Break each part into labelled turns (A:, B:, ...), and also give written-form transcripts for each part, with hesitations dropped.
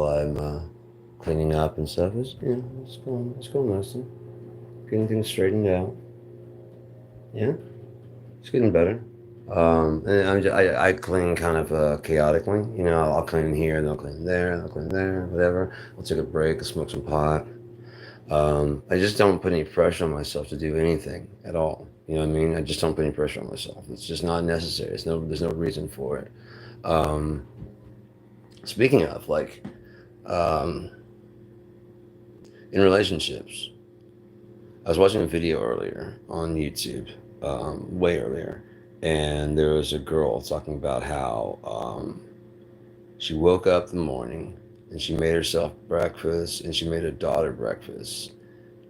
A: while I'm cleaning up and stuff. It's going nicely. Getting things straightened out. Yeah, it's getting better. And I clean kind of chaotically. I'll clean here, and I'll clean there, and I'll clean there, whatever. I'll take a break, I'll smoke some pot. I just don't put any pressure on myself to do anything at all. You know what I mean? I just don't put any pressure on myself. It's just not necessary. There's no reason for it. Um, Speaking of, like, um, in relationships, I was watching a video earlier on YouTube, way earlier, and there was a girl talking about how she woke up in the morning and she made herself breakfast and she made her daughter breakfast,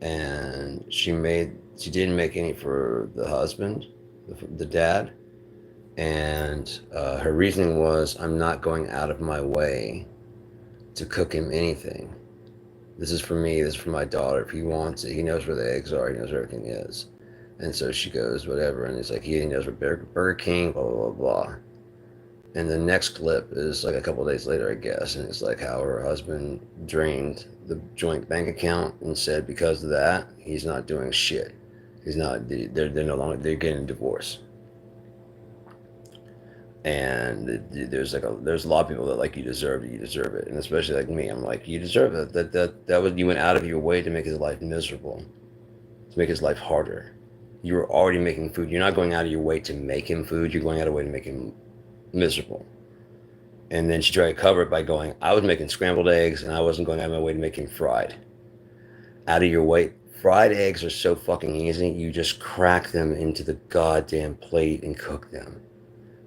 A: and she didn't make any for the husband, the dad, and her reasoning was, I'm not going out of my way to cook him anything. This is for me, this is for my daughter. If he wants it, he knows where the eggs are, he knows where everything is. And so she goes, whatever, and it's like, he knows where Burger King, blah, blah, blah, blah. And the next clip is like a couple of days later, I guess, and it's like how her husband drained the joint bank account and said because of that, he's not doing shit. He's not, they're no longer, they're getting a divorce. And there's a lot of people that like, you deserve it, and especially like me, I'm like, you deserve it. That was, you went out of your way to make his life miserable, to make his life harder. You were already making food. You're not going out of your way to make him food. You're going out of your way to make him miserable. And then she tried to cover it by going, I was making scrambled eggs and I wasn't going out of my way to make him fried. Out of your way. Fried eggs are so fucking easy. You just crack them into the goddamn plate and cook them.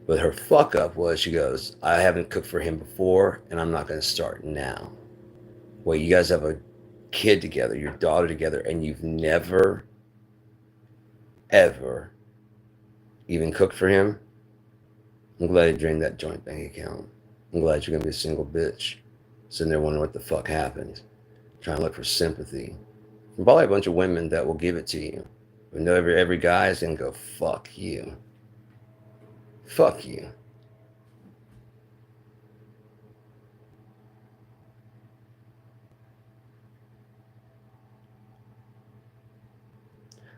A: But her fuck up was, she goes, I haven't cooked for him before and I'm not going to start now. Wait, you guys have a kid together, your daughter together, and you've never, ever even cooked for him? I'm glad he drained that joint bank account. I'm glad you're going to be a single bitch sitting there wondering what the fuck happened, trying to look for sympathy. And probably a bunch of women that will give it to you. But no, every guy is going to go, fuck you. Fuck you.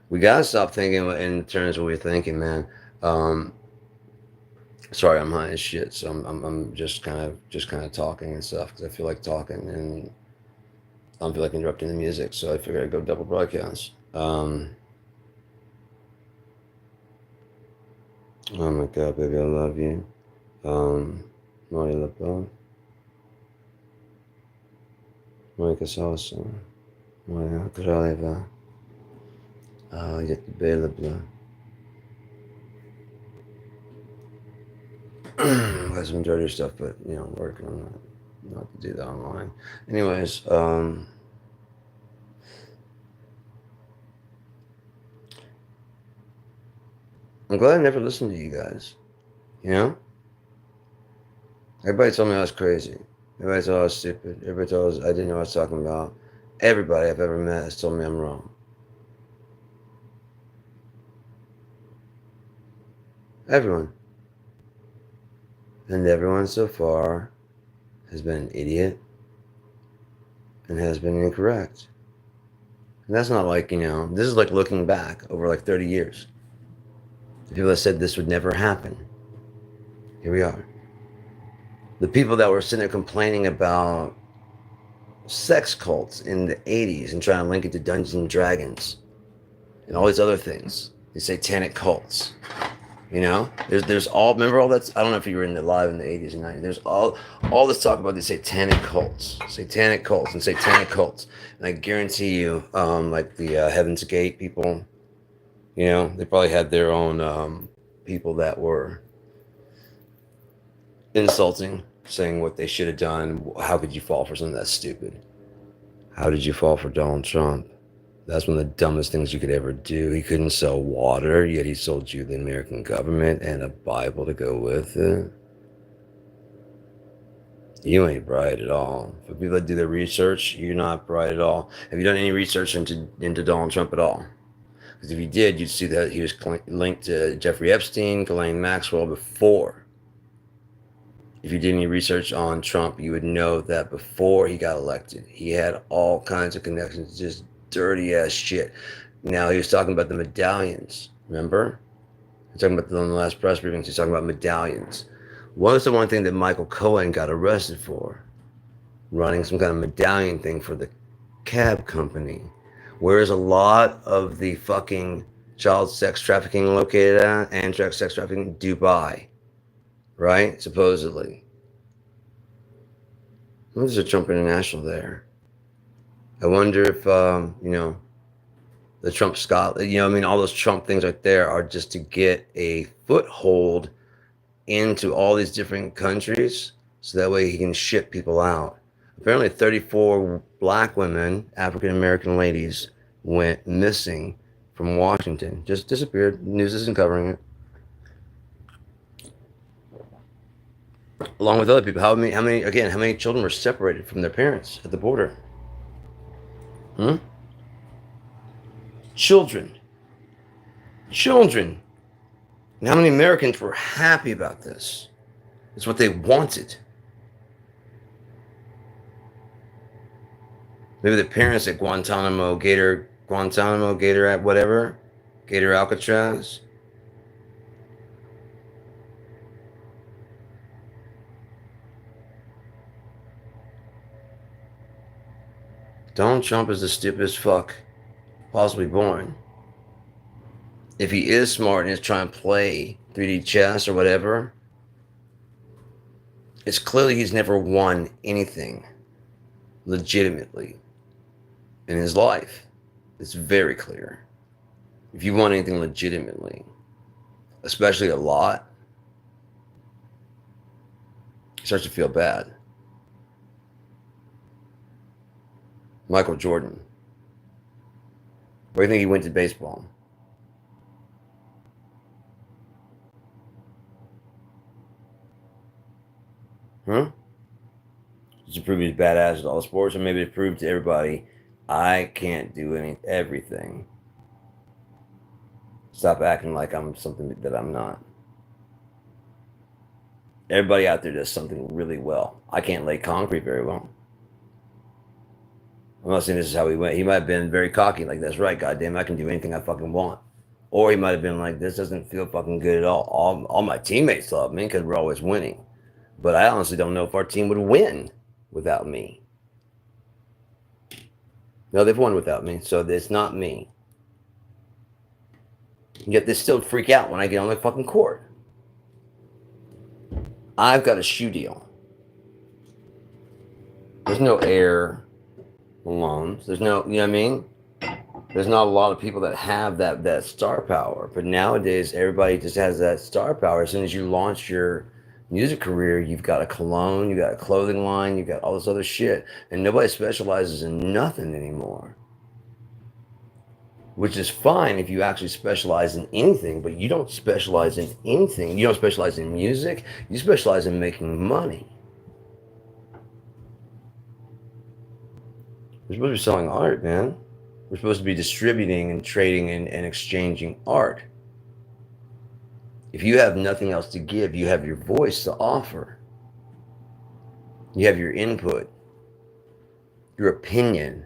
A: We gotta stop thinking in terms of what we're thinking, man. Um, Sorry, I'm high as shit, so I'm just kind of talking and stuff because I feel like talking and I don't feel like interrupting the music, so I figured I'd go double broadcast. Oh my god, baby, I love you. Moja lepo, moja kososa, moja kraljeva, je ti belebla. Got some dirty stuff, but I'm working on that. Not to do that online. Anyways, I'm glad I never listened to you guys. You know? Everybody told me I was crazy. Everybody told I was stupid. Everybody told I didn't know what I was talking about. Everybody I've ever met has told me I'm wrong. Everyone. And everyone so far has been an idiot and has been incorrect. And that's not like, this is like looking back over like 30 years. The people that said this would never happen. Here we are. The people that were sitting there complaining about sex cults in the 80s and trying to link it to Dungeons and Dragons and all these other things, these satanic cults. There's all, remember all that, I don't know if you were live in the 80s and 90s, there's all this talk about these satanic cults and satanic cults. And I guarantee you, like the Heaven's Gate people, they probably had their own people that were insulting, saying what they should have done. How could you fall for something that's stupid? How did you fall for Donald Trump? That's one of the dumbest things you could ever do. He couldn't sell water, yet he sold you the American government and a Bible to go with it. You ain't bright at all. For people that do their research, you're not bright at all. Have you done any research into Donald Trump at all? Because if you did, you'd see that he was linked to Jeffrey Epstein, Ghislaine Maxwell before If you did any research on Trump, you would know that before he got elected, he had all kinds of connections, just dirty ass shit. Now he was talking about the medallions. Remember? He's talking about on the last press briefings. He's talking about medallions. What was the one thing that Michael Cohen got arrested for? Running some kind of medallion thing for the cab company. Whereas a lot of the fucking child sex trafficking located at, and sex trafficking, Dubai, right? Supposedly. There's a Trump International there. I wonder if, the Trump Scotland, all those Trump things right there are just to get a foothold into all these different countries so that way he can ship people out. Apparently, 34 black women, African American ladies, went missing from Washington. Just disappeared. News isn't covering it. Along with other people. How many children were separated from their parents at the border? Children. And how many Americans were happy about this? It's what they wanted. Maybe the parents at Guantanamo, Gator at whatever, Gator Alcatraz. Donald Trump is the stupidest fuck possibly born. If he is smart and is trying to play 3D chess or whatever, it's clearly he's never won anything legitimately in his life. It's very clear. If you want anything legitimately, especially a lot, it starts to feel bad. Michael Jordan. Where do you think he went to baseball? Huh? To prove he's badass at all sports, or maybe to prove to everybody I can't do everything. Stop acting like I'm something that I'm not. Everybody out there does something really well. I can't lay concrete very well. I'm not saying this is how he went. He might have been very cocky, like, that's right, goddamn, I can do anything I fucking want. Or he might have been like, this doesn't feel fucking good at all. All my teammates love me because we're always winning. But I honestly don't know if our team would win without me. No, they've won without me, so it's not me. Yet they still freak out when I get on the fucking court. I've got a shoe deal. There's no air loans. There's no, you know what I mean? There's not a lot of people that have that star power. But nowadays, everybody just has that star power. As soon as you launch your music career, you've got a cologne, you've got a clothing line, you've got all this other shit. And nobody specializes in nothing anymore. Which is fine if you actually specialize in anything, but you don't specialize in anything. You don't specialize in music. You specialize in making money. We're supposed to be selling art, man. We're supposed to be distributing and trading and exchanging art. If you have nothing else to give, you have your voice to offer. You have your input, your opinion.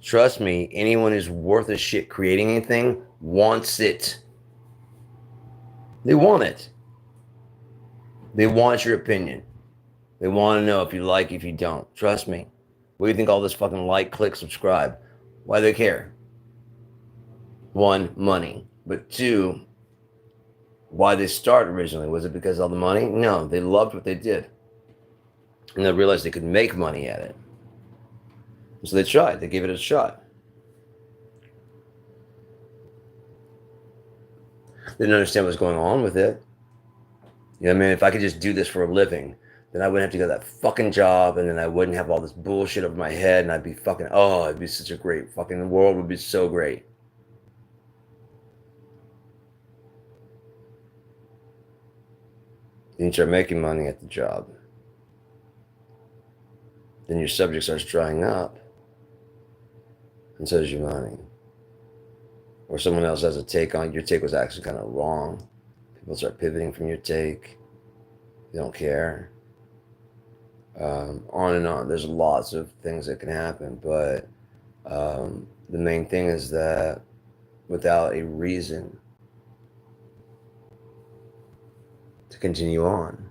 A: Trust me, anyone who's worth a shit creating anything wants it. They want it. They want your opinion. They want to know if you like, if you don't. Trust me. What do you think all this fucking like, click, subscribe? Why do they care? One, money. But two, why they start originally? Was it because of all the money? No, they loved what they did. And they realized they could make money at it. So they tried. They gave it a shot. They didn't understand what was going on with it. You know what I mean? If I could just do this for a living, then I wouldn't have to go to that fucking job, and then I wouldn't have all this bullshit over my head, and I'd be fucking, it'd be such a great fucking, the world would be so great. Then you start making money at the job. Then your subject starts drying up, and so does your money. Or someone else has a take on your take was actually kind of wrong. People start pivoting from your take. They don't care. On and on. There's lots of things that can happen, but the main thing is that without a reason to continue on,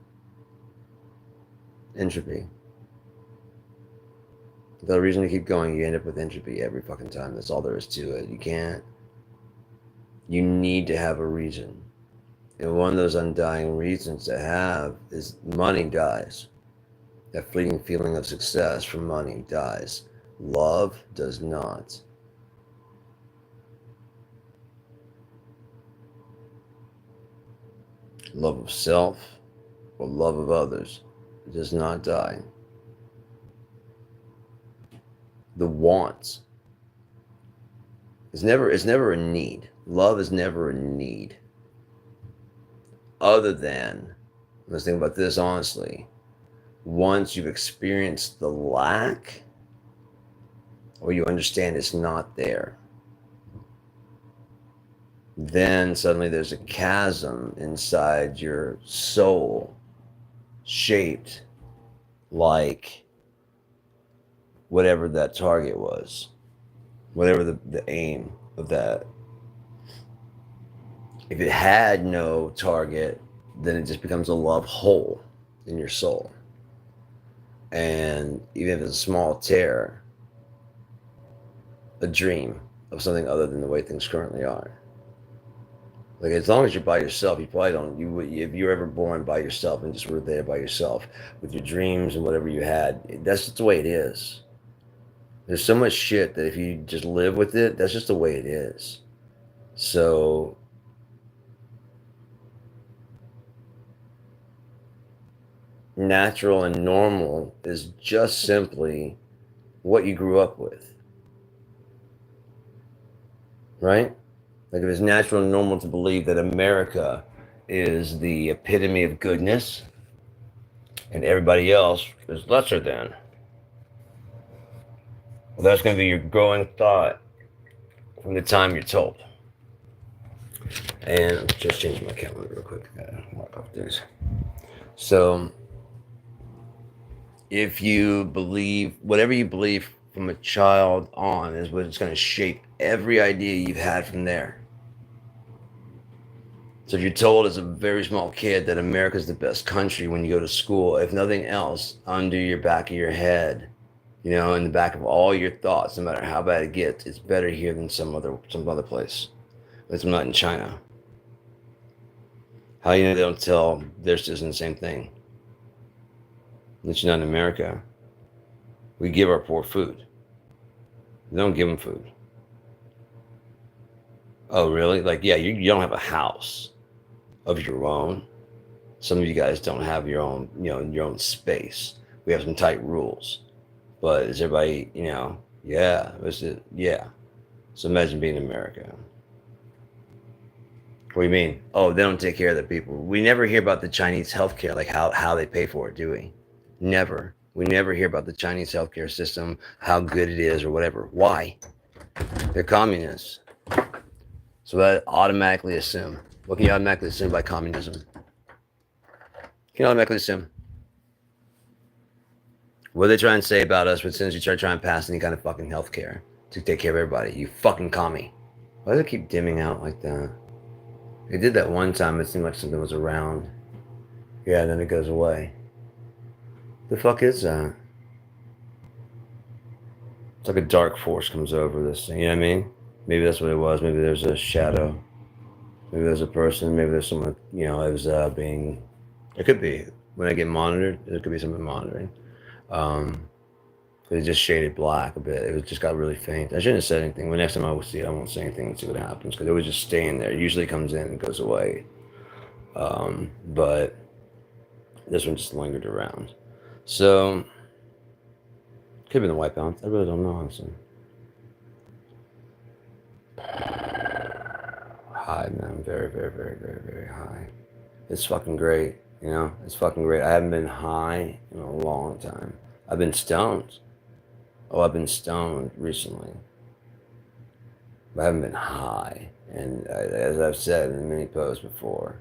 A: entropy. Without a reason to keep going, you end up with entropy every fucking time. That's all there is to it. You can't. You need to have a reason. And one of those undying reasons to have is money dies. That fleeting feeling of success from money dies. Love does not. Love of self or love of others does not die. The want is never a need. Love is never a need. Other than, let's think about this honestly, once you've experienced the lack or you understand it's not there, then suddenly there's a chasm inside your soul shaped like whatever that target was, whatever the aim of that. If it had no target, then it just becomes a love hole in your soul. And even if it's a small tear, a dream of something other than the way things currently are. Like, as long as you're by yourself, you probably don't. If you're ever born by yourself and just were there by yourself with your dreams and whatever you had, that's just the way it is. There's so much shit that if you just live with it, that's just the way it is. So natural and normal is just simply what you grew up with, right? Like, if it's natural and normal to believe that America is the epitome of goodness and everybody else is lesser than, well, that's going to be your growing thought from the time you're told. And just changing my calendar real quick. Mark off things. So, if you believe, whatever you believe from a child on is what's going to shape every idea you've had from there. So if you're told as a very small kid that America's the best country when you go to school, if nothing else, under your back of your head, you know, in the back of all your thoughts, no matter how bad it gets, it's better here than some other place. At least I'm not in China. How do you know they don't tell their citizens the same thing? At least you're not in America. We give our poor food. We don't give them food. Oh, really? Like, yeah, you don't have a house of your own. Some of you guys don't have your own, your own space. We have some tight rules. But is everybody, yeah. Yeah. So imagine being in America. What do you mean? Oh, they don't take care of the people. We never hear about the Chinese healthcare, like how they pay for it, do we? Never. We never hear about the Chinese healthcare system, how good it is or whatever. Why? They're communists. So that automatically assume. What can you automatically assume by communism? You can automatically assume. What do they try and say about us as soon as you start trying to pass any kind of fucking healthcare to take care of everybody? You fucking commie. Why does it keep dimming out like that? They did that one time. It seemed like something was around. Yeah, and then it goes away. The fuck is that? It's like a dark force comes over this thing. You know what I mean? Maybe that's what it was. Maybe there's a shadow. Maybe there's a person. Maybe there's someone, it was being... It could be. When I get monitored, there could be someone monitoring. It just shaded black a bit. It just got really faint. I shouldn't have said anything. When next time I will see it, I won't say anything and see what happens. Because it was just staying there. It usually comes in and goes away. But this one just lingered around. So, could have been the white balance. I really don't know, honestly. High, man. Very, very, very, very, very high. It's fucking great. It's fucking great. I haven't been high in a long time. I've been stoned. Oh, I've been stoned recently. But I haven't been high. And as I've said in many posts before,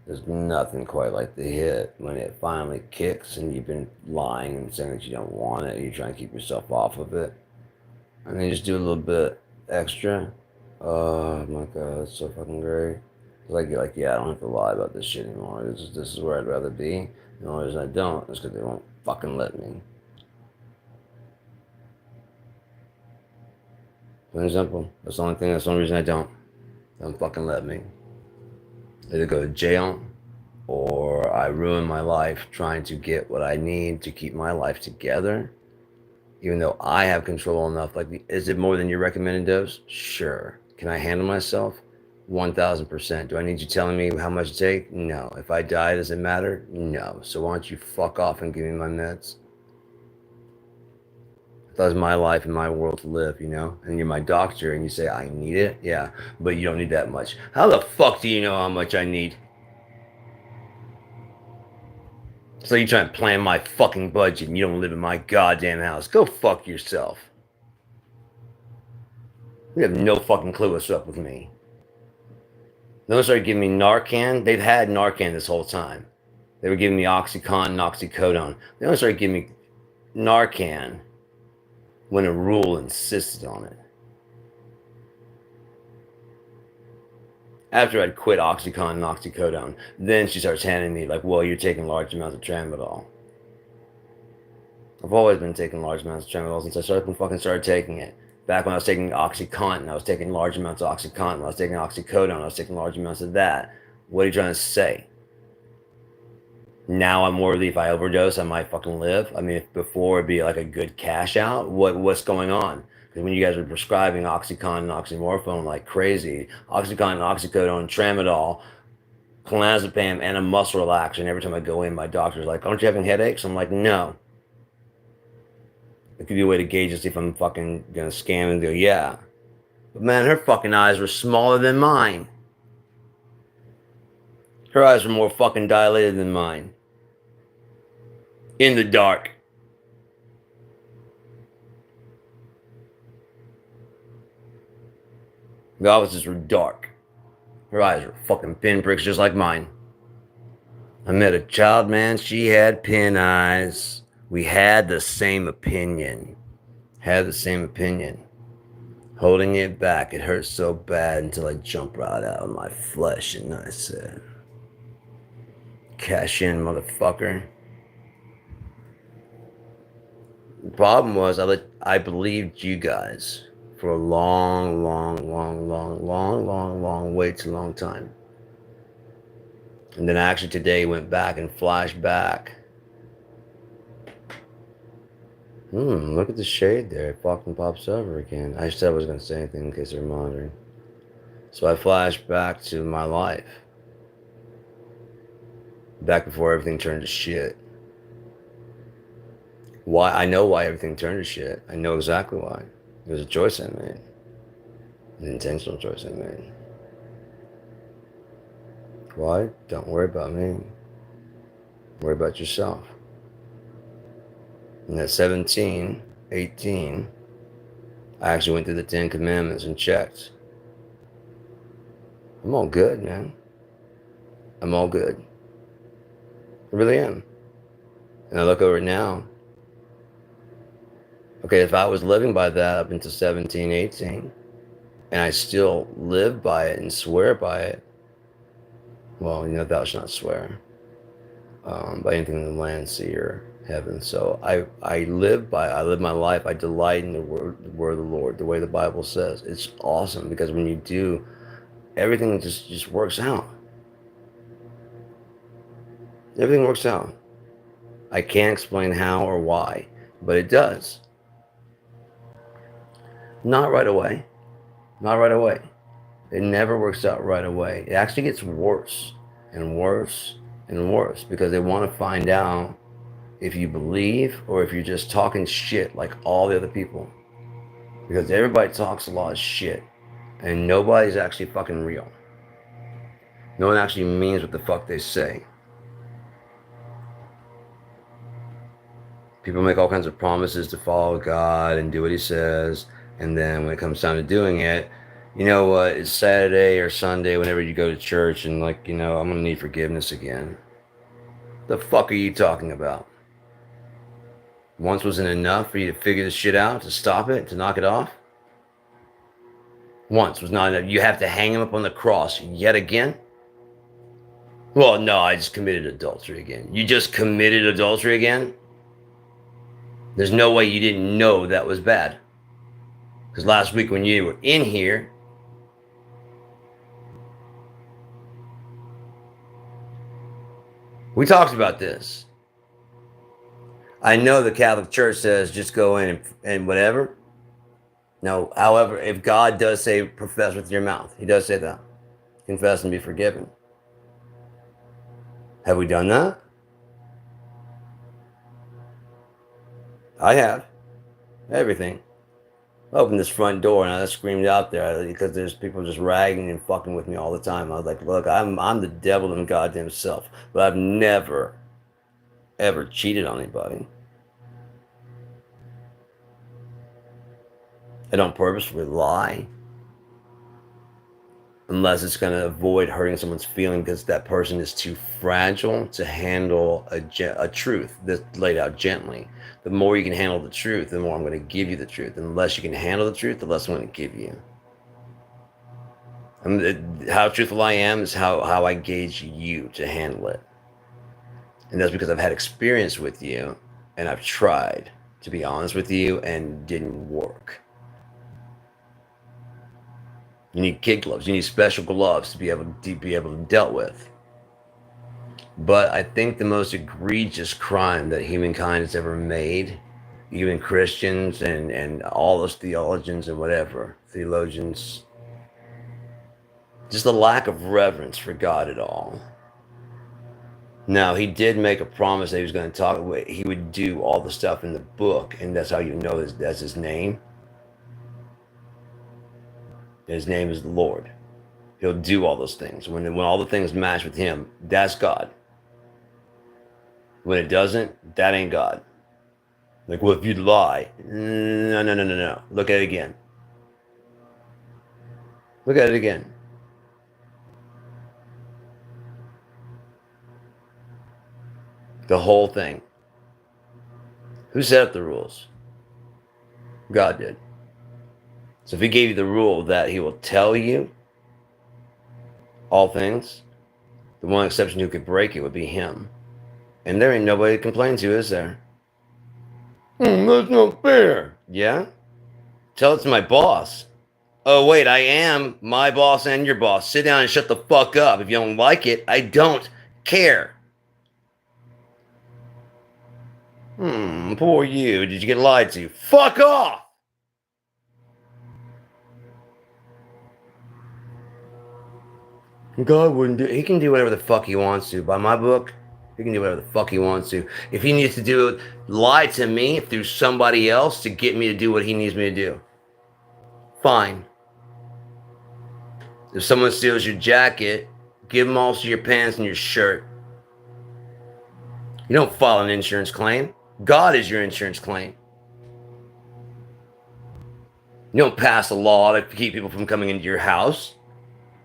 A: There's nothing quite like the hit when it finally kicks and you've been lying and saying that you don't want it and you're trying to keep yourself off of it. And then you just do a little bit extra. Oh my god, it's so fucking great. Like, yeah, I don't have to lie about this shit anymore. This is where I'd rather be. And the only reason I don't is because they won't fucking let me. Plain and simple. That's the only thing. That's the only reason I don't. They don't fucking let me. I either go to jail or I ruin my life trying to get what I need to keep my life together. Even though I have control enough, like, is it more than your recommended dose? Sure. Can I handle myself? 1000%. Do I need you telling me how much to take? No. If I die, does it matter? No. So why don't you fuck off and give me my meds? That was my life and my world to live, you know? And you're my doctor and you say, I need it? Yeah, but you don't need that much. How the fuck do you know how much I need? So you try to plan my fucking budget and you don't live in my goddamn house. Go fuck yourself. You have no fucking clue what's up with me. They started giving me Narcan. They've had Narcan this whole time. They were giving me Oxycontin and Oxycodone. They only started giving me Narcan when a rule insisted on it. After I'd quit Oxycontin and Oxycodone, then she starts handing me, like, well, you're taking large amounts of Tramadol. I've always been taking large amounts of Tramadol since I started taking it. Back when I was taking Oxycontin, I was taking large amounts of Oxycontin. When I was taking Oxycodone, I was taking large amounts of that. What are you trying to say? Now I'm worthy. If I overdose, I might fucking live. I mean, if before it'd be like a good cash out. What's going on? Because when you guys were prescribing Oxycontin and oxymorphone like crazy, Oxycontin, Oxycodone, Tramadol, clonazepam, and a muscle relaxant. Every time I go in, my doctor's like, aren't you having headaches? I'm like, no. It could be a way to gauge to see if I'm fucking gonna scam and go, yeah. But man, her fucking eyes were smaller than mine. Her eyes were more fucking dilated than mine. In the dark. The offices were dark. Her eyes were fucking pinpricks just like mine. I met a child, man. She had pin eyes. We had the same opinion. Holding it back, it hurt so bad until I jumped right out of my flesh and I said, cash in, motherfucker. The problem was I believed you guys for a long, way too long time. And then I actually today went back and flashed back. Look at the shade there. It fucking pops over again. I said I wasn't going to say anything in case they're monitoring. So I flashed back to my life. Back before everything turned to shit. Why? I know why everything turned to shit. I know exactly why. It was a choice I made. An intentional choice I made. Why? Don't worry about me. Worry about yourself. And at 17, 18, I actually went through the 10 Commandments and checked. I'm all good, man. I'm all good. I really am. And I look over it now. Okay, if I was living by that up until 17, 18, and I still live by it and swear by it, well, you know, thou shalt not swear by anything in the land, sea, or heaven. So I live my life. I delight in the word of the Lord, the way the Bible says. It's awesome because when you do, everything just works out. Everything works out. I can't explain how or why, but it does. Not right away. Not right away. It never works out right away. It actually gets worse and worse and worse because they want to find out if you believe or if you're just talking shit like all the other people. Because everybody talks a lot of shit and nobody's actually fucking real. No one actually means what the fuck they say. People make all kinds of promises to follow God and do what he says, and then when it comes down to doing it, You know what? It's Saturday or Sunday whenever you go to church and like, I'm gonna need forgiveness again. The fuck are you talking about? Once wasn't enough for you to figure this shit out, to stop it, to knock it off? Once was not enough. You have to hang him up on the cross yet again? Well, no, I just committed adultery again. You just committed adultery again? There's no way you didn't know that was bad. Because last week when you were in here, we talked about this. I know the Catholic Church says just go in and whatever. No, however, if God does say profess with your mouth, he does say that. Confess and be forgiven. Have we done that? I have. Everything. I opened this front door and I screamed out there because there's people just ragging and fucking with me all the time. I was like, look, I'm the devil and goddamn self, but I've never, ever cheated on anybody. I don't purposefully lie unless it's going to avoid hurting someone's feeling because that person is too fragile to handle a truth that's laid out gently. The more you can handle the truth, the more I'm going to give you the truth. And the less you can handle the truth, the less I'm going to give you. And how truthful I am is how I gauge you to handle it. And that's because I've had experience with you and I've tried to be honest with you and didn't work. You need kid gloves. You need special gloves to be able to deal with. But I think the most egregious crime that humankind has ever made, even Christians and all those theologians and whatever, theologians, just the lack of reverence for God at all. Now, he did make a promise that he was going to talk, he would do all the stuff in the book, and that's how you know that's his name. His name is the Lord. He'll do all those things. When all the things match with him, that's God. When it doesn't, that ain't God. Like, well, if you lie, no. Look at it again. Look at it again. The whole thing. Who set up the rules? God did. So if he gave you the rule that he will tell you all things, the one exception who could break it would be him. And there ain't nobody to complain to, is there? That's not fair. Yeah? Tell it to my boss. Oh, wait, I am my boss and your boss. Sit down and shut the fuck up. If you don't like it, I don't care. Poor you. Did you get lied to? Fuck off! God wouldn't do it. He can do whatever the fuck he wants to. By my book, he can do whatever the fuck he wants to. If he needs to do it, lie to me through somebody else to get me to do what he needs me to do. Fine. If someone steals your jacket, give them also your pants and your shirt. You don't file an insurance claim. God is your insurance claim. You don't pass a law to keep people from coming into your house.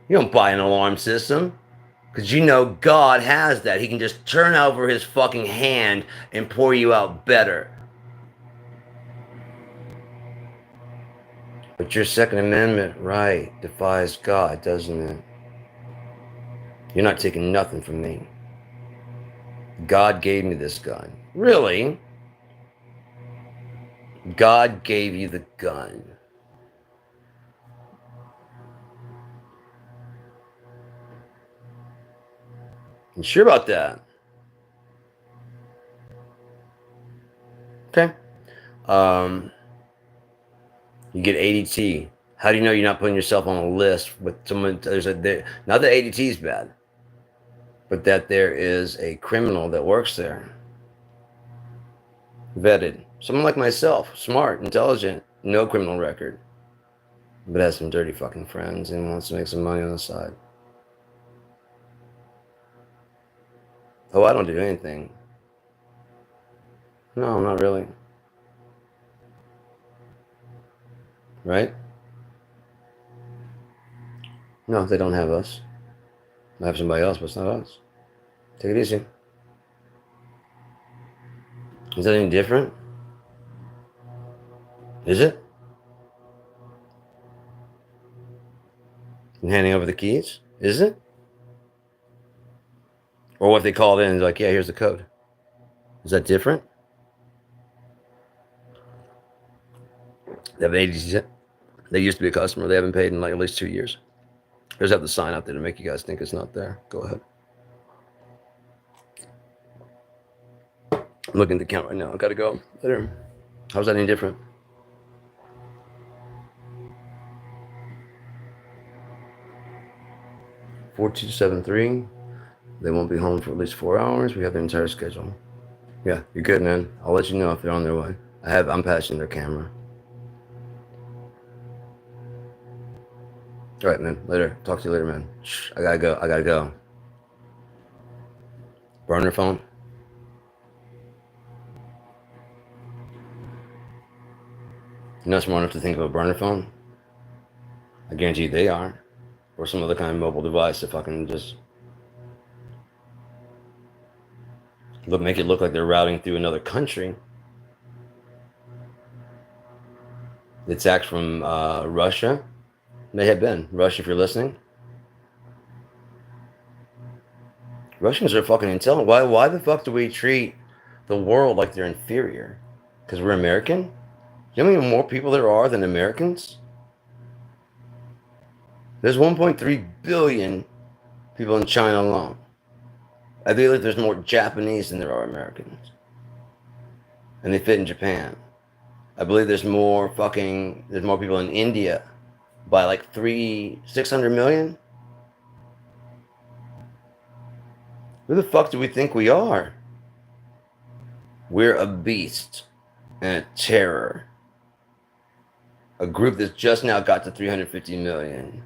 A: You don't buy an alarm system. Because you know God has that. He can just turn over his fucking hand and pour you out better. But your Second Amendment right defies God, doesn't it? You're not taking nothing from me. God gave me this gun. Really? God gave you the gun. You sure about that? Okay. You get ADT. How do you know you're not putting yourself on a list with someone? Not that ADT is bad, but that there is a criminal that works there. Vetted. Someone like myself, smart, intelligent, no criminal record, but has some dirty fucking friends and wants to make some money on the side. Oh, I don't do anything. No, not really. Right? No, they don't have us. They have somebody else, but it's not us. Take it easy. Is that any different? Is it? And handing over the keys? Is it? Or what if they called in and like, yeah, here's the code. Is that different? They used to be a customer. They haven't paid in like at least 2 years. There's have the sign out there to make you guys think it's not there. Go ahead. I'm looking at the count right now. I gotta go. Later. How's that any different? $4273. They won't be home for at least 4 hours. We have the entire schedule. Yeah, you're good, man. I'll let you know if they're on their way. I'm patching their camera. All right, man. Later. Talk to you later, man. Shh, I gotta go. Burner phone. You're not smart enough to think of a burner phone? I guarantee you they are. Or some other kind of mobile device that fucking just make it look like they're routing through another country. It's actually from Russia. May have been. Russia, if you're listening. Russians are fucking intelligent. Why the fuck do we treat the world like they're inferior? Because we're American? You know how many more people there are than Americans? There's 1.3 billion people in China alone. I feel like there's more Japanese than there are Americans. And they fit in Japan. I believe there's more people in India by like 600 million. Who the fuck do we think we are? We're a beast and a terror. A group that's just now got to 350 million.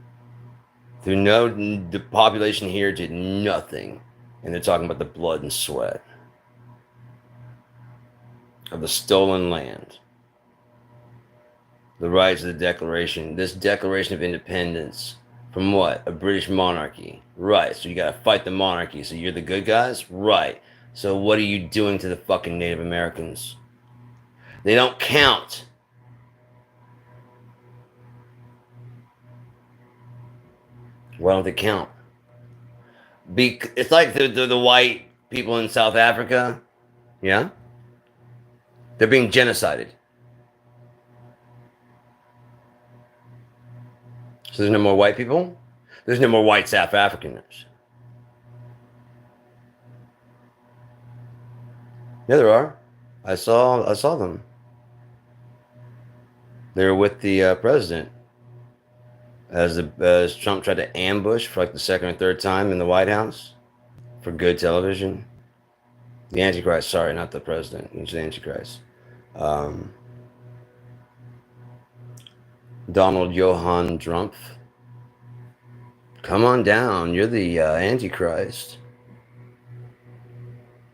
A: The population here did nothing. And they're talking about the blood and sweat of the stolen land. The rights of the Declaration. This Declaration of Independence. From what? A British monarchy. Right. So you gotta fight the monarchy. So you're the good guys? Right. So what are you doing to the fucking Native Americans? They don't count. Why don't they count? It's like the white people in South Africa. Yeah? They're being genocided. So there's no more white people? There's no more white South Africans. Yeah, there are. I saw them. They were with the president as Trump tried to ambush for like the second or third time in the White House for good television. The Antichrist, sorry, not the president. He's the Antichrist. Donald Johann Trump. Come on down. You're the Antichrist.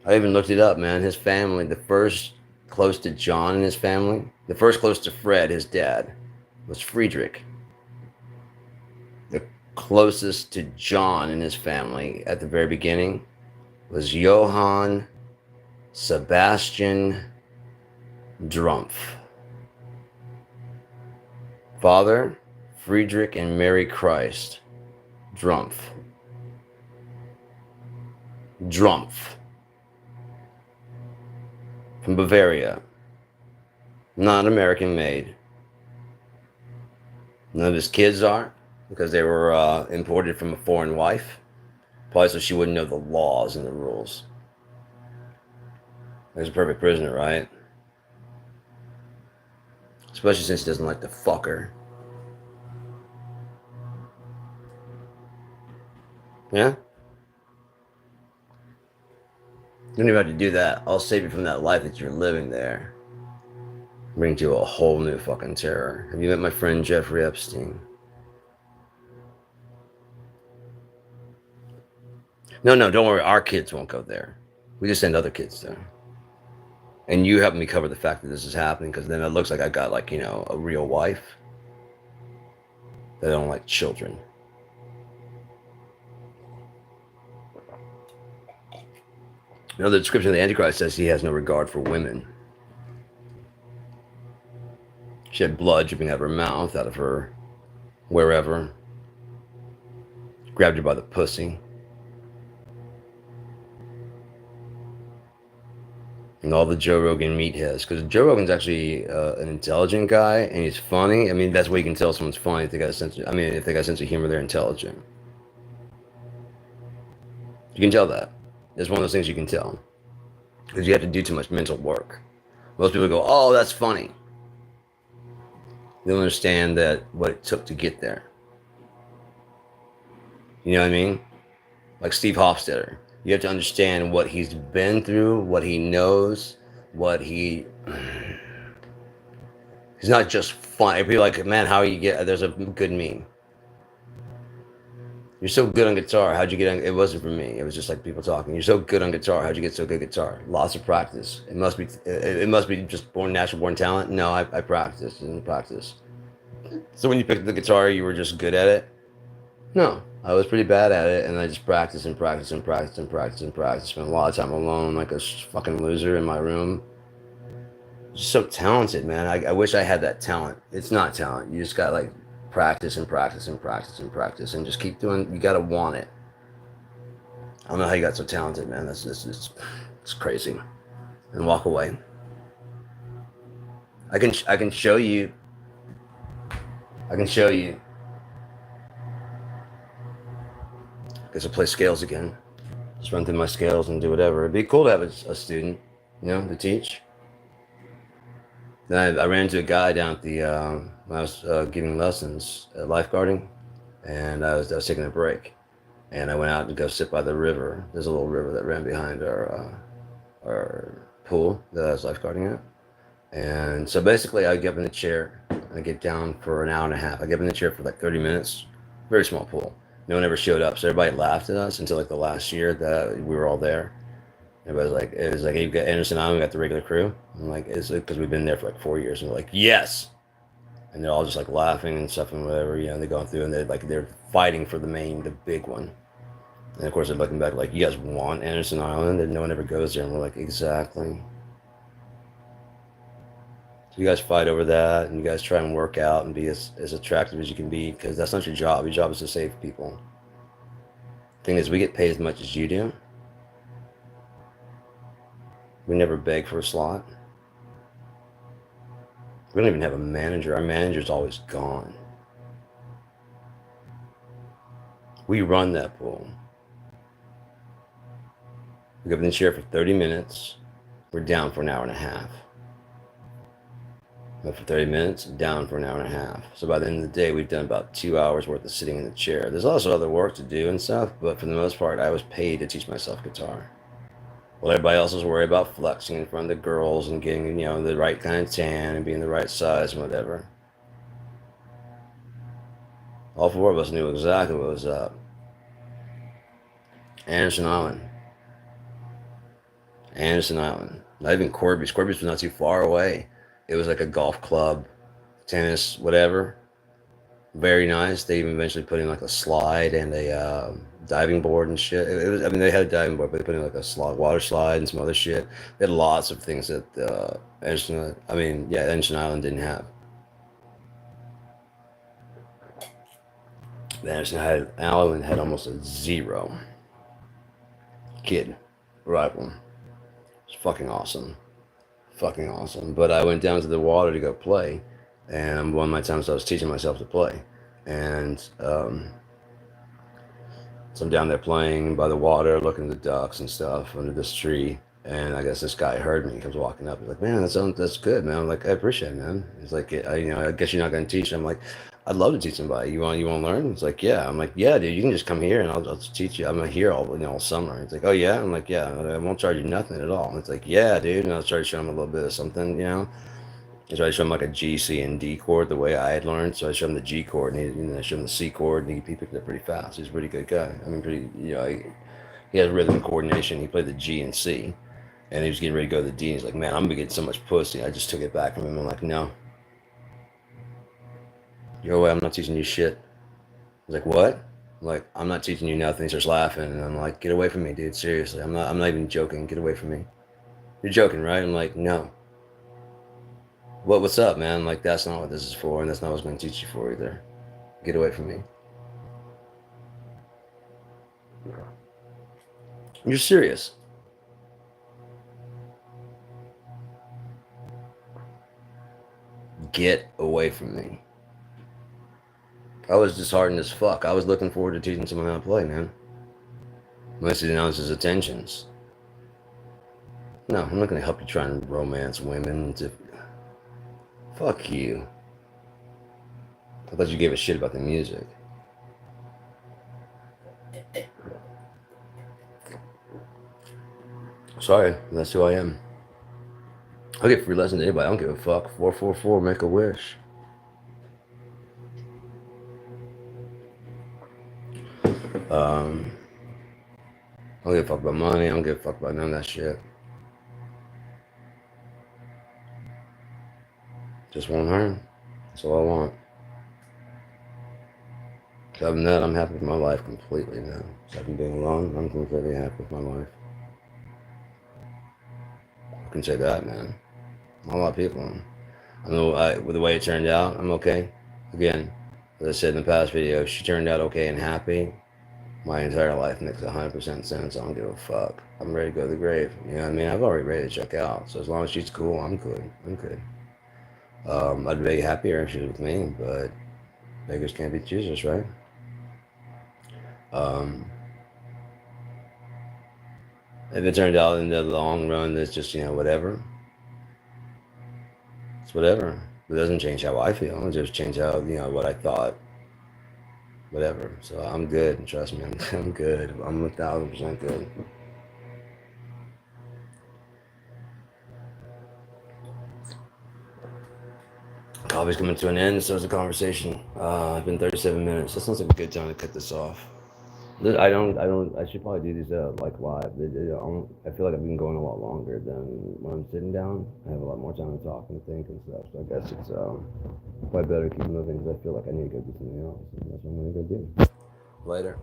A: I even looked it up, man. His family, the first close to John and his family, the first close to Fred, his dad, was Friedrich. The closest to John and his family at the very beginning was Johann Sebastian Drumpf. Father, Friedrich and Mary Christ Drumpf. Drumpf. From Bavaria. Not American made. None of his kids are, because they were imported from a foreign wife. Probably so she wouldn't know the laws and the rules. There's a perfect prisoner, right? Especially since he doesn't like to fuck her. Yeah? You don't even have to do that. I'll save you from that life that you're living there. Bring you a whole new fucking terror. Have you met my friend Jeffrey Epstein? No, don't worry. Our kids won't go there. We just send other kids there. And you help me cover the fact that this is happening, because then it looks like I got, like, a real wife. They don't like children. You know, the description of the Antichrist says he has no regard for women. She had blood dripping out of her mouth, out of her wherever. Grabbed her by the pussy. And all the Joe Rogan meatheads, because Joe Rogan's actually an intelligent guy and he's funny. I mean, that's why you can tell someone's funny if they got a sense. If they got a sense of humor, they're intelligent. You can tell that. It's one of those things you can tell because you have to do too much mental work. Most people go, "Oh, that's funny." They don't understand that what it took to get there. You know what I mean? Like Steve Hofstetter. You have to understand what he's been through, what he knows, what he... He's not just funny. People are like, man, how you get... There's a good meme. You're so good on guitar. How'd you get on... It wasn't for me. It was just like people talking. You're so good on guitar. How'd you get so good at guitar? Lots of practice. It must be just natural born talent. No, I practiced and practiced. So when you picked up the guitar, you were just good at it? No, I was pretty bad at it, and I just practiced and practiced and practiced and practiced and practiced. Spent a lot of time alone, like a fucking loser in my room. Just so talented, man. I wish I had that talent. It's not talent. You just got like practice and practice and practice and practice, and just keep doing. You gotta want it. I don't know how you got so talented, man. It's crazy. And walk away. I can show you. I can show you. Guess I'll play scales again. Just run through my scales and do whatever. It'd be cool to have a student, you know, to teach. Then I ran into a guy down at the when I was giving lessons at lifeguarding, and I was taking a break, and I went out to go sit by the river. There's a little river that ran behind our pool that I was lifeguarding at, and so basically I get up in the chair. I get down for an hour and a half. I get up in the chair for like 30 minutes. Very small pool. No one ever showed up, so everybody laughed at us until like the last year that we were all there. Everybody was like, it was like, hey, you got Anderson Island, we got the regular crew. I'm like, is it because we've been there for like 4 years? And they're like, yes. And they're all just like laughing and stuff and whatever, you know, they're going through and they're fighting for the big one. And of course they're looking back like, you guys want Anderson Island? And no one ever goes there. And we're like, exactly. So you guys fight over that, and you guys try and work out and be as attractive as you can be, because that's not your job. Your job is to save people. Thing is, we get paid as much as you do. We never beg for a slot. We don't even have a manager. Our manager's always gone. We run that pool. We go up in the chair for 30 minutes. We're down for an hour and a half. Up for 30 minutes, down for an hour and a half. So by the end of the day, we've done about 2 hours worth of sitting in the chair. There's also other work to do and stuff, but for the most part, I was paid to teach myself guitar. Well, everybody else was worried about flexing in front of the girls and getting, you know, the right kind of tan and being the right size and whatever. All four of us knew exactly what was up. Anderson Island. Anderson Island. Not even Corby's. Corby's was not too far away. It was like a golf club, tennis, whatever. Very nice. They even eventually put in like a slide and a diving board and shit. It was, I mean, they had a diving board, but they put in like a slide, water slide and some other shit. They had lots of things that Anderson Island didn't have. The Anderson Island had almost a zero. Kid rifle. It's fucking awesome. Fucking awesome. But I went down to the water to go play, and one of my times I was teaching myself to play, and so I'm down there playing by the water, looking at the ducks and stuff under this tree, and I guess this guy heard me. He comes walking up. He's like, "Man, that's good, man." I'm like, "I appreciate it, man." He's like, I guess you're not going to teach." I'm like, "I'd love to teach somebody. You want to learn?" He's like, "Yeah." I'm like, "Yeah, dude. You can just come here and I'll teach you. I'm here all summer." He's like, "Oh yeah." I'm like, "Yeah. I won't charge you nothing at all." And it's like, "Yeah, dude." And I started showing him a little bit of something, you know. So I showed him like a G, C, and D chord the way I had learned. So I showed him the G chord, and I showed him the C chord, and he picked it up pretty fast. He's a pretty good guy. I mean, he has rhythm and coordination. He played the G and C, and he was getting ready to go to the D. And he's like, "Man, I'm gonna get so much pussy." I just took it back from him. I'm like, "No, yo, I'm not teaching you shit." I was like, "What?" Like, I'm not teaching you nothing. He starts laughing, and I'm like, get away from me, dude. Seriously, I'm not even joking. Get away from me. You're joking, right? I'm like, no. What's up, man? Like, that's not what this is for, and that's not what I was going to teach you for either. Get away from me. You're serious. Get away from me. I was disheartened as fuck. I was looking forward to teaching someone how to play, man. Unless he announced his intentions. No, I'm not going to help you try and romance women. Fuck you. I thought you gave a shit about the music. Sorry, that's who I am. I'll get free lessons to anybody. I don't give a fuck. 444, make a wish. I don't give a fuck about money. I don't give a fuck about none of that shit. Just want her. That's all I want. Other than that, I'm happy with my life completely now. Aside from being alone, I'm completely happy with my life. I can say that, man. A lot of people. I know with the way it turned out, I'm okay. Again, as I said in the past video, she turned out okay and happy. My entire life makes 100% sense. I don't give a fuck. I'm ready to go to the grave. You know what I mean? I've already ready to check out. So as long as she's cool, I'm good. I'm good. I'd be happier if she was with me, but beggars can't be choosers, right? If it turned out in the long run that's just, whatever, it's whatever. It doesn't change how I feel. It just change how, what I thought. Whatever. So I'm good. Trust me, I'm good. I'm 1,000% good. Coffee's coming to an end, so is the conversation. It's been 37 minutes. That sounds like a good time to cut this off. I should probably do these like live. I feel like I've been going a lot longer than when I'm sitting down. I have a lot more time to talk and think and stuff. So I guess it's probably better to keep moving because I feel like I need to go do something else. And that's what I'm gonna go do. Later.